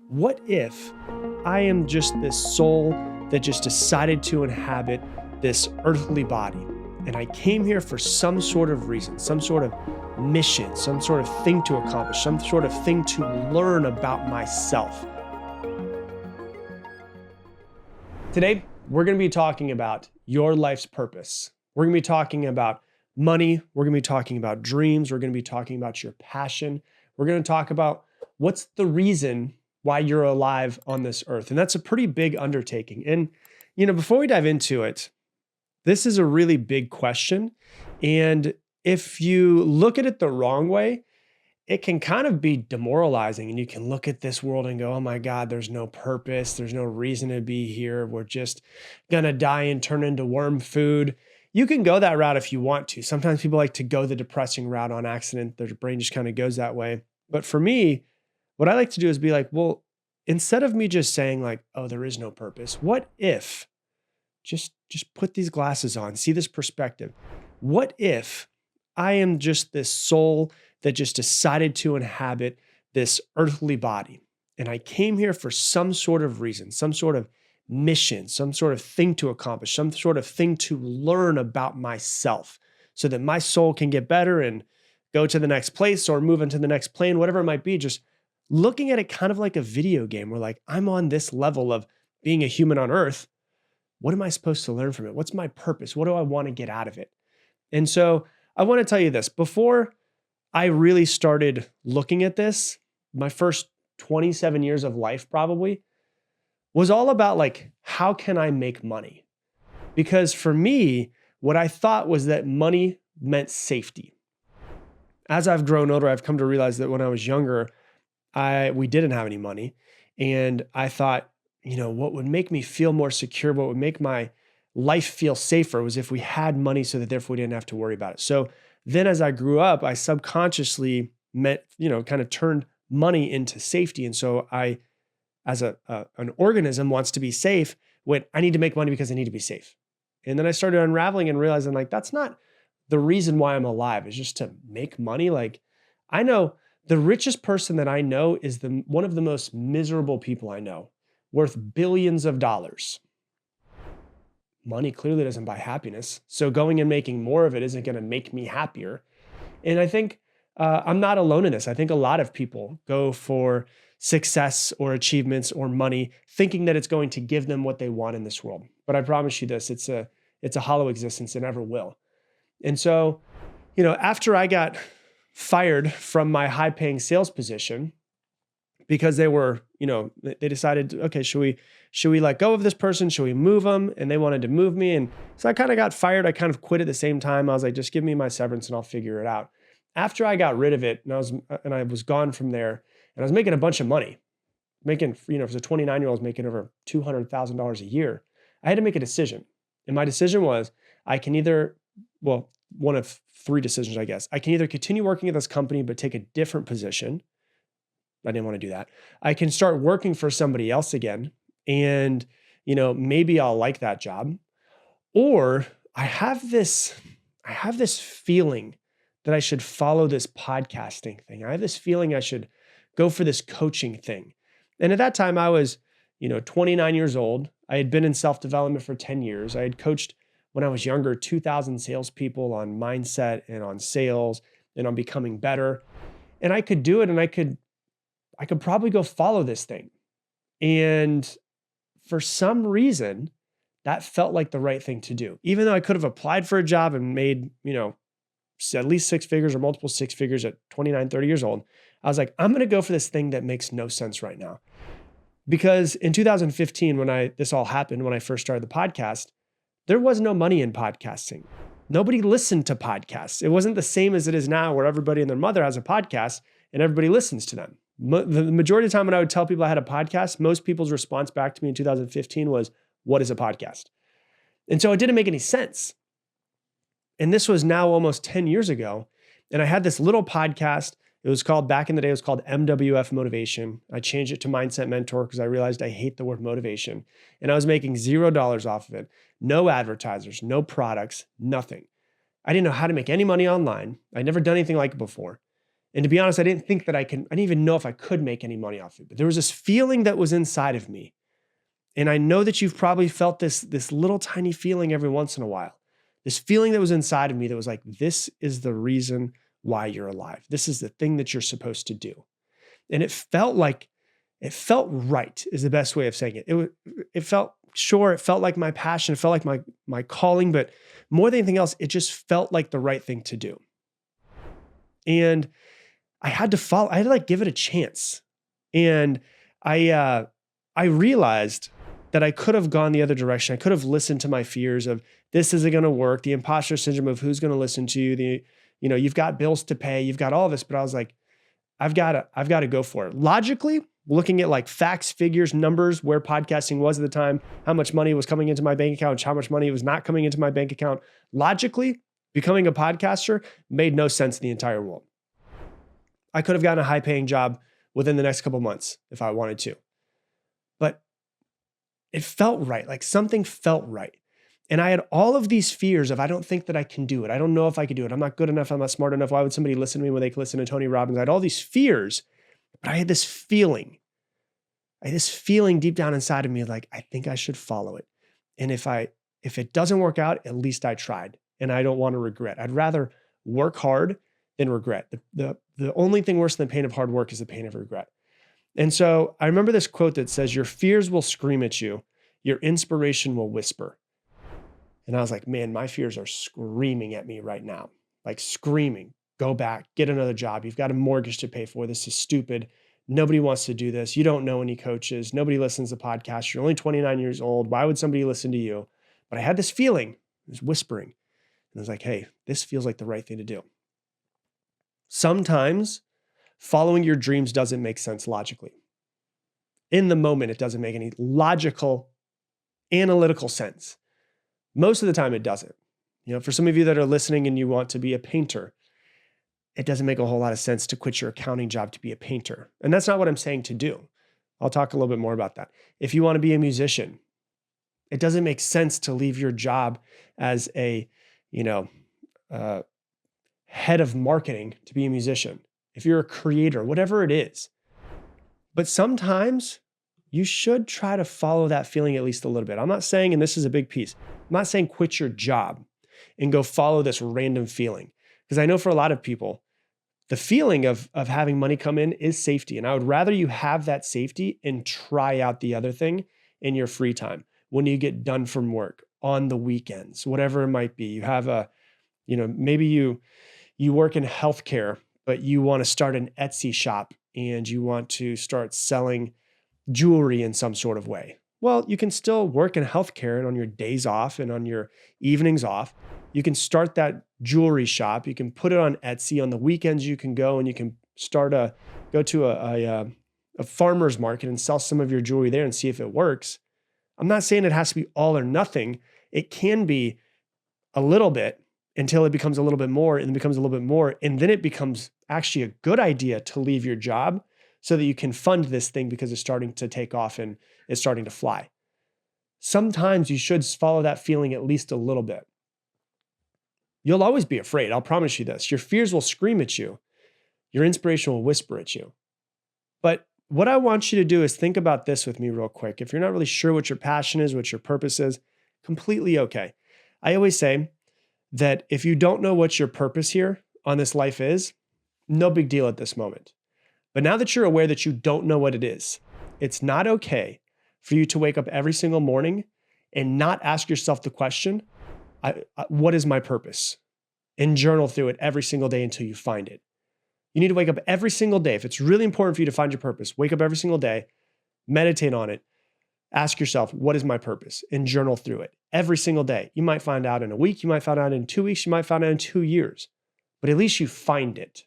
What if I am just this soul that just decided to inhabit this earthly body? And I came here for some sort of reason, some sort of mission, some sort of thing to accomplish, some sort of thing to learn about myself. Today, we're going to be talking about your life's purpose. We're going to be talking about money. We're going to be talking about dreams. We're going to be talking about your passion. We're going to talk about what's the reason why you're alive on this earth. And that's a pretty big undertaking. And, before we dive into it, this is a really big question. And if you look at it the wrong way, it can kind of be demoralizing. And you can look at this world and go, oh my God, there's no purpose. There's no reason to be here. We're just going to die and turn into worm food. You can go that route if you want to. Sometimes people like to go the depressing route on accident. Their brain just kind of goes that way. But for me, what I like to do is be like, well, instead of me just saying like, oh, there is no purpose, what if, just put these glasses on, see this perspective. What if I am just this soul that just decided to inhabit this earthly body? And I came here for some sort of reason, some sort of mission, some sort of thing to accomplish, some sort of thing to learn about myself so that my soul can get better and go to the next place or move into the next plane, whatever it might be. Just looking at it kind of like a video game where like, I'm on this level of being a human on earth. What am I supposed to learn from it? What's my purpose? What do I want to get out of it? And so I want to tell you this, before I really started looking at this, my first 27 years of life probably was all about like, how can I make money? Because for me, what I thought was that money meant safety. As I've grown older, I've come to realize that when I was younger, we didn't have any money. And I thought, what would make me feel more secure, what would make my life feel safer was if we had money so that therefore we didn't have to worry about it. So then as I grew up, I subconsciously kind of turned money into safety. And so I, as an organism wants to be safe, I need to make money because I need to be safe. And then I started unraveling and realizing like, that's not the reason why I'm alive, is just to make money. Like I know the richest person that I know is one of the most miserable people I know, worth billions of dollars. Money clearly doesn't buy happiness. So going and making more of it isn't going to make me happier. And I think I'm not alone in this. I think a lot of people go for success or achievements or money thinking that it's going to give them what they want in this world. But I promise you this, it's a hollow existence. It never will. And so, after I got fired from my high-paying sales position because they were, they decided, okay, should we let go of this person? Should we move them? And they wanted to move me. And so I kind of got fired. I kind of quit at the same time. I was like, just give me my severance and I'll figure it out. After I got rid of it and I was gone from there and I was making a bunch of money, making, as a 29-year-old, I was making over $200,000 a year. I had to make a decision. And my decision was I can one of three decisions, I guess. I can either continue working at this company, but take a different position. I didn't want to do that. I can start working for somebody else again. And, maybe I'll like that job. Or I have this feeling that I should follow this podcasting thing. I have this feeling I should go for this coaching thing. And at that time I was, 29 years old. I had been in self-development for 10 years. I had coached when I was younger, 2,000 salespeople on mindset and on sales and on becoming better. And I could do it, and I could probably go follow this thing. And for some reason, that felt like the right thing to do. Even though I could have applied for a job and made, at least six figures or multiple six figures at 29, 30 years old, I was like, I'm going to go for this thing that makes no sense right now. Because in 2015, when this all happened, when I first started the podcast, there was no money in podcasting. Nobody listened to podcasts. It wasn't the same as it is now where everybody and their mother has a podcast and everybody listens to them. The majority of the time when I would tell people I had a podcast, most people's response back to me in 2015 was, what is a podcast? And so it didn't make any sense. And this was now almost 10 years ago. And I had this little podcast. Back in the day, it was called MWF Motivation. I changed it to Mindset Mentor because I realized I hate the word motivation. And I was making $0 off of it. No advertisers, no products, nothing. I didn't know how to make any money online. I'd never done anything like it before. And to be honest, I didn't even know if I could make any money off it. But there was this feeling that was inside of me. And I know that you've probably felt this little tiny feeling every once in a while. This feeling that was inside of me that was like, this is the reason why you're alive. This is the thing that you're supposed to do. And it felt right is the best way of saying it. It felt like my passion. It felt like my calling, but more than anything else, it just felt like the right thing to do. And I had to give it a chance. And I realized that I could have gone the other direction. I could have listened to my fears of this isn't going to work, the imposter syndrome of who's going to listen to you, you've got bills to pay, you've got all this, but I was like, I've got to go for it. Logically, looking at like facts, figures, numbers, where podcasting was at the time, how much money was coming into my bank account, how much money was not coming into my bank account. Logically, becoming a podcaster made no sense in the entire world. I could have gotten a high-paying job within the next couple months if I wanted to. But it felt right, like something felt right. And I had all of these fears of, I don't think that I can do it. I don't know if I can do it. I'm not good enough. I'm not smart enough. Why would somebody listen to me when they can listen to Tony Robbins? I had all these fears, but I had this feeling. Deep down inside of me, like, I think I should follow it. And if it doesn't work out, at least I tried. And I don't want to regret. I'd rather work hard than regret. The only thing worse than the pain of hard work is the pain of regret. And so I remember this quote that says, your fears will scream at you. Your inspiration will whisper. And I was like, man, my fears are screaming at me right now. Like screaming, go back, get another job. You've got a mortgage to pay for. This is stupid. Nobody wants to do this. You don't know any coaches. Nobody listens to podcasts. You're only 29 years old. Why would somebody listen to you? But I had this feeling, it was whispering. And I was like, hey, this feels like the right thing to do. Sometimes following your dreams doesn't make sense logically. In the moment, it doesn't make any logical, analytical sense. Most of the time, it doesn't. For some of you that are listening and you want to be a painter, it doesn't make a whole lot of sense to quit your accounting job to be a painter. And that's not what I'm saying to do. I'll talk a little bit more about that. If you want to be a musician, it doesn't make sense to leave your job as a, head of marketing to be a musician. If you're a creator, whatever it is. But sometimes you should try to follow that feeling at least a little bit. I'm not saying, and this is a big piece, I'm not saying quit your job and go follow this random feeling. Because I know for a lot of people, the feeling of having money come in is safety. And I would rather you have that safety and try out the other thing in your free time. When you get done from work, on the weekends, whatever it might be. You have maybe you work in healthcare, but you want to start an Etsy shop and you want to start selling jewelry in some sort of way. Well, you can still work in healthcare, and on your days off and on your evenings off, you can start that jewelry shop. You can put it on Etsy. On the weekends, you can go and you can go to a farmer's market and sell some of your jewelry there and see if it works. I'm not saying it has to be all or nothing. It can be a little bit until it becomes a little bit more and becomes a little bit more. And then it becomes actually a good idea to leave your job so that you can fund this thing because it's starting to take off and it's starting to fly. Sometimes you should follow that feeling at least a little bit. You'll always be afraid. I'll promise you this. Your fears will scream at you. Your inspiration will whisper at you. But what I want you to do is think about this with me real quick. If you're not really sure what your passion is, what your purpose is, completely okay. I always say that if you don't know what your purpose here on this life is, no big deal at this moment. But now that you're aware that you don't know what it is, it's not okay for you to wake up every single morning and not ask yourself the question, what is my purpose? And journal through it every single day until you find it. You need to wake up every single day. If it's really important for you to find your purpose, wake up every single day, meditate on it, ask yourself, what is my purpose? And journal through it every single day. You might find out in a week, you might find out in 2 weeks, you might find out in 2 years, but at least you find it.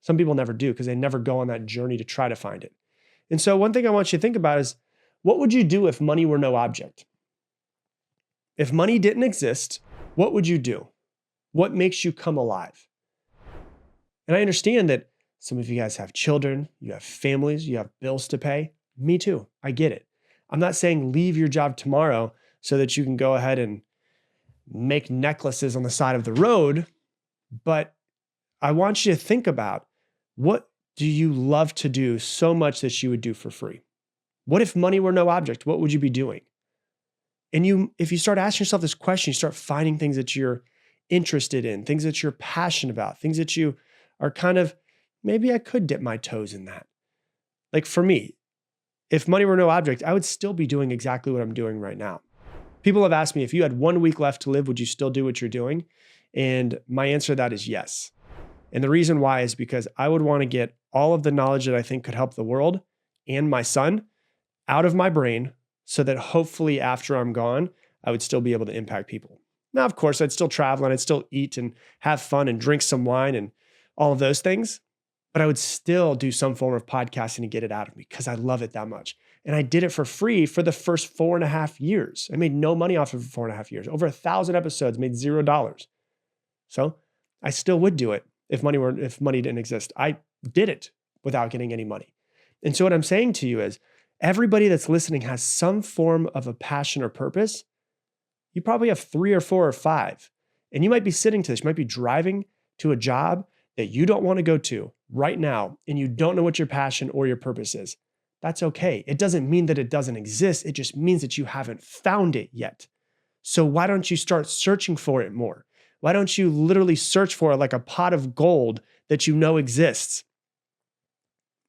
Some people never do because they never go on that journey to try to find it. And so one thing I want you to think about is, what would you do if money were no object? If money didn't exist, what would you do? What makes you come alive? And I understand that some of you guys have children, you have families, you have bills to pay. Me too. I get it. I'm not saying leave your job tomorrow so that you can go ahead and make necklaces on the side of the road, but I want you to think about What do you love to do so much that you would do for free? What if money were no object? What would you be doing? And if you start asking yourself this question, you start finding things that you're interested in, things that you're passionate about, things that you are kind of, maybe I could dip my toes in that. Like for me, if money were no object, I would still be doing exactly what I'm doing right now. People have asked me, if you had 1 week left to live, would you still do what you're doing? And my answer to that is yes. And the reason why is because I would want to get all of the knowledge that I think could help the world and my son out of my brain so that hopefully after I'm gone, I would still be able to impact people. Now, of course, I'd still travel and I'd still eat and have fun and drink some wine and all of those things, but I would still do some form of podcasting to get it out of me because I love it that much. And I did it for free for the first 4.5 years. I made no money off of it for 4.5 years. Over 1,000 episodes, made $0. So I still would do it if money didn't exist. I did it without getting any money. And so what I'm saying to you is, everybody that's listening has some form of a passion or purpose. You probably have 3 or 4 or 5. And you might be sitting to this, you might be driving to a job that you don't want to go to right now, and you don't know what your passion or your purpose is. That's okay. It doesn't mean that it doesn't exist. It just means that you haven't found it yet. So why don't you start searching for it more? Why don't you literally search for it like a pot of gold that you know exists?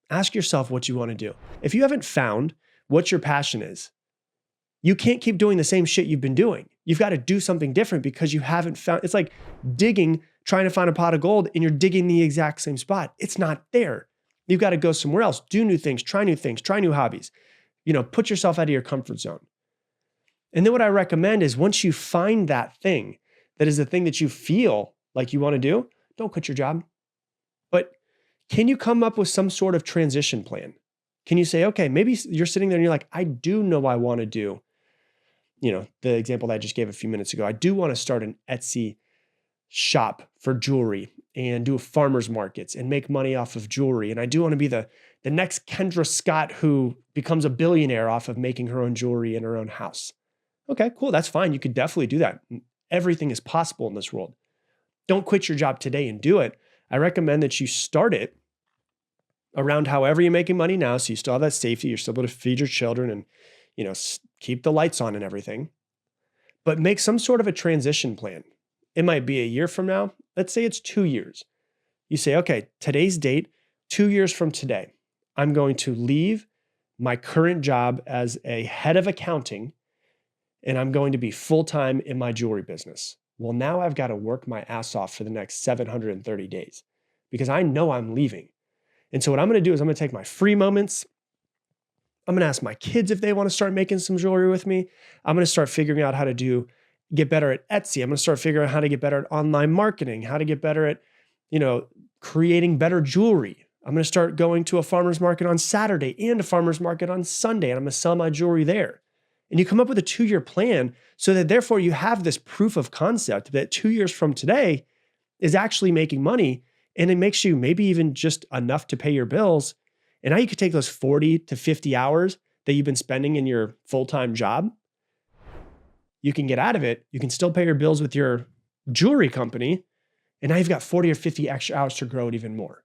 Ask yourself what you want to do. If you haven't found what your passion is, you can't keep doing the same shit you've been doing. You've got to do something different because you haven't found. It's like digging, trying to find a pot of gold, and you're digging the exact same spot. It's not there. You've got to go somewhere else, do new things, try new hobbies. Put yourself out of your comfort zone. And then what I recommend is, once you find that thing that is the thing that you feel like you want to do, don't quit your job. But can you come up with some sort of transition plan? Can you say, okay, maybe you're sitting there and you're like, I do know I want to do, the example that I just gave a few minutes ago. I do want to start an Etsy shop for jewelry and do farmers markets and make money off of jewelry. And I do want to be the next Kendra Scott who becomes a billionaire off of making her own jewelry in her own house. Okay, cool. That's fine. You could definitely do that. Everything is possible in this world. Don't quit your job today and do it. I recommend that you start it around however you're making money now, so you still have that safety, you're still able to feed your children and, keep the lights on and everything. But make some sort of a transition plan. It might be a year from now. Let's say it's 2 years. You say, okay, today's date, 2 years from today, I'm going to leave my current job as a head of accounting, and I'm going to be full-time in my jewelry business. Well, now I've got to work my ass off for the next 730 days because I know I'm leaving. And so what I'm going to do is I'm going to take my free moments. I'm going to ask my kids if they want to start making some jewelry with me. I'm going to start figuring out how to get better at Etsy. I'm going to start figuring out how to get better at online marketing, how to get better at, creating better jewelry. I'm going to start going to a farmer's market on Saturday and a farmer's market on Sunday, and I'm going to sell my jewelry there. And you come up with a 2-year plan so that therefore you have this proof of concept that 2 years from today is actually making money, and it makes you maybe even just enough to pay your bills. And now you could take those 40 to 50 hours that you've been spending in your full-time job. You can get out of it. You can still pay your bills with your jewelry company. And now you've got 40 or 50 extra hours to grow it even more.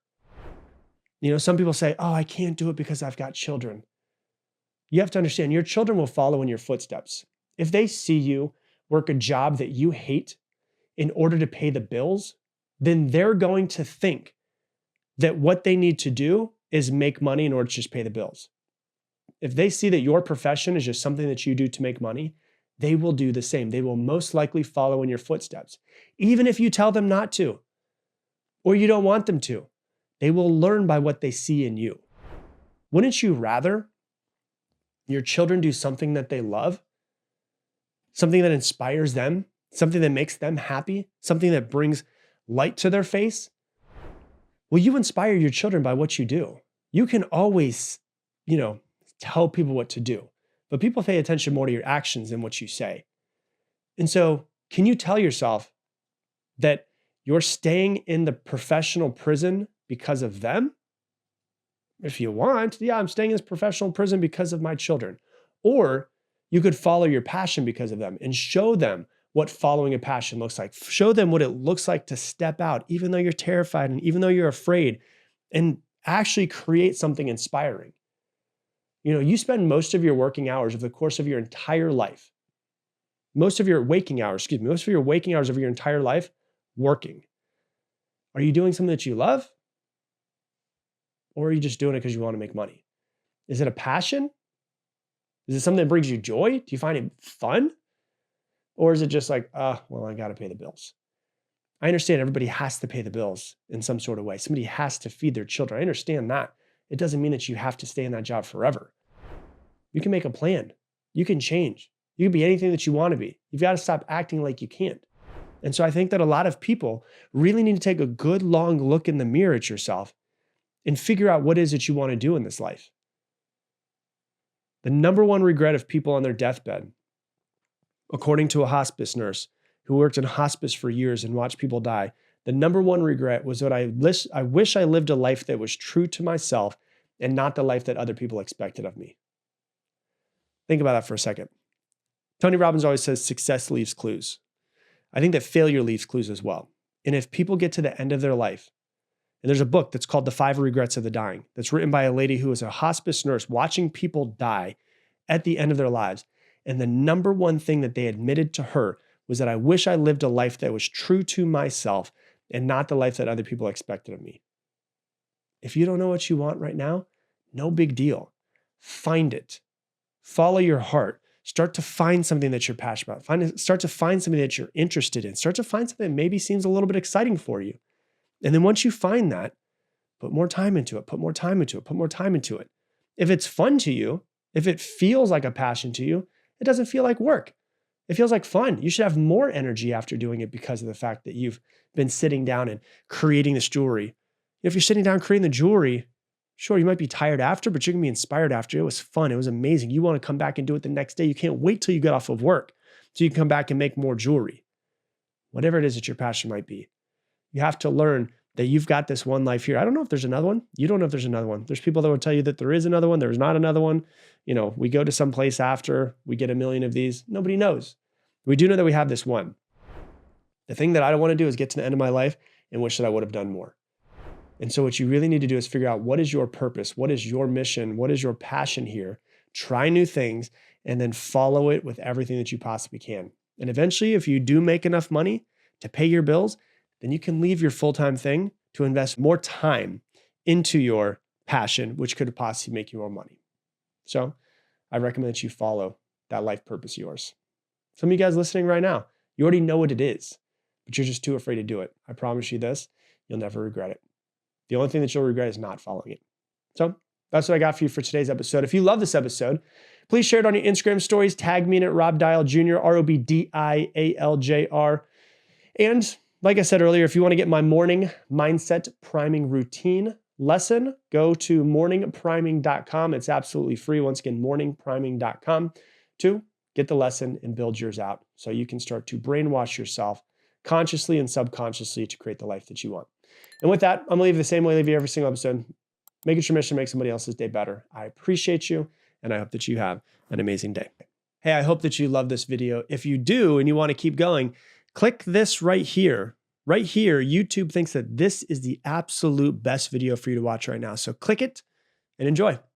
Some people say, oh, I can't do it because I've got children. You have to understand, your children will follow in your footsteps. If they see you work a job that you hate in order to pay the bills, then they're going to think that what they need to do is make money in order to just pay the bills. If they see that your profession is just something that you do to make money, they will do the same. They will most likely follow in your footsteps. Even if you tell them not to, or you don't want them to, they will learn by what they see in you. Wouldn't you rather your children do something that they love, something that inspires them, something that makes them happy, something that brings light to their face? Well, you inspire your children by what you do. You can always, tell people what to do, but people pay attention more to your actions than what you say. And so, can you tell yourself that you're staying in the professional prison because of them? If you want, yeah, I'm staying in this professional prison because of my children. Or you could follow your passion because of them and show them what following a passion looks like. Show them what it looks like to step out, even though you're terrified and even though you're afraid, and actually create something inspiring. You spend most of your working hours over the course of your entire life, most of your waking hours of your entire life working. Are you doing something that you love? Or are you just doing it because you want to make money? Is it a passion? Is it something that brings you joy? Do you find it fun? Or is it just like, well, I got to pay the bills? I understand everybody has to pay the bills in some sort of way. Somebody has to feed their children. I understand that. It doesn't mean that you have to stay in that job forever. You can make a plan. You can change. You can be anything that you want to be. You've got to stop acting like you can't. And so I think that a lot of people really need to take a good long look in the mirror at yourself and figure out what it is that you want to do in this life. The number one regret of people on their deathbed, according to a hospice nurse who worked in hospice for years and watched people die, the number one regret was that I wish I lived a life that was true to myself and not the life that other people expected of me. Think about that for a second. Tony Robbins always says success leaves clues. I think that failure leaves clues as well. And if people get to the end of their life, and there's a book that's called The 5 Regrets of the Dying that's written by a lady who was a hospice nurse watching people die at the end of their lives. And the number one thing that they admitted to her was that I wish I lived a life that was true to myself and not the life that other people expected of me. If you don't know what you want right now, no big deal. Find it. Follow your heart. Start to find something that you're passionate about. Start to find something that you're interested in. Start to find something that maybe seems a little bit exciting for you. And then once you find that, put more time into it, put more time into it, put more time into it. If it's fun to you, if it feels like a passion to you, it doesn't feel like work. It feels like fun. You should have more energy after doing it because of the fact that you've been sitting down and creating this jewelry. If you're sitting down creating the jewelry, sure, you might be tired after, but you're going to be inspired after. It was fun. It was amazing. You want to come back and do it the next day. You can't wait till you get off of work so you can come back and make more jewelry. Whatever it is that your passion might be. You have to learn that you've got this one life here. I don't know if there's another one. You don't know if there's another one. There's people that will tell you that there is another one. There's not another one. We go to some place after, we get a million of these. Nobody knows. We do know that we have this one. The thing that I don't want to do is get to the end of my life and wish that I would have done more. And so what you really need to do is figure out what is your purpose? What is your mission? What is your passion here? Try new things and then follow it with everything that you possibly can. And eventually, if you do make enough money to pay your bills, then you can leave your full-time thing to invest more time into your passion, which could possibly make you more money. So I recommend that you follow that life purpose of yours. Some of you guys listening right now, you already know what it is, but you're just too afraid to do it. I promise you this, you'll never regret it. The only thing that you'll regret is not following it. So that's what I got for you for today's episode. If you love this episode, please share it on your Instagram stories. Tag me in at Rob Dial Jr., ROBDIALJR. And like I said earlier, if you want to get my morning mindset priming routine lesson, go to morningpriming.com. It's absolutely free. Once again, morningpriming.com to get the lesson and build yours out so you can start to brainwash yourself consciously and subconsciously to create the life that you want. And with that, I'm going to leave you the same way I leave you every single episode. Make it your mission to make somebody else's day better. I appreciate you, and I hope that you have an amazing day. Hey, I hope that you love this video. If you do and you want to keep going, click this right here. Right here, YouTube thinks that this is the absolute best video for you to watch right now. So click it and enjoy.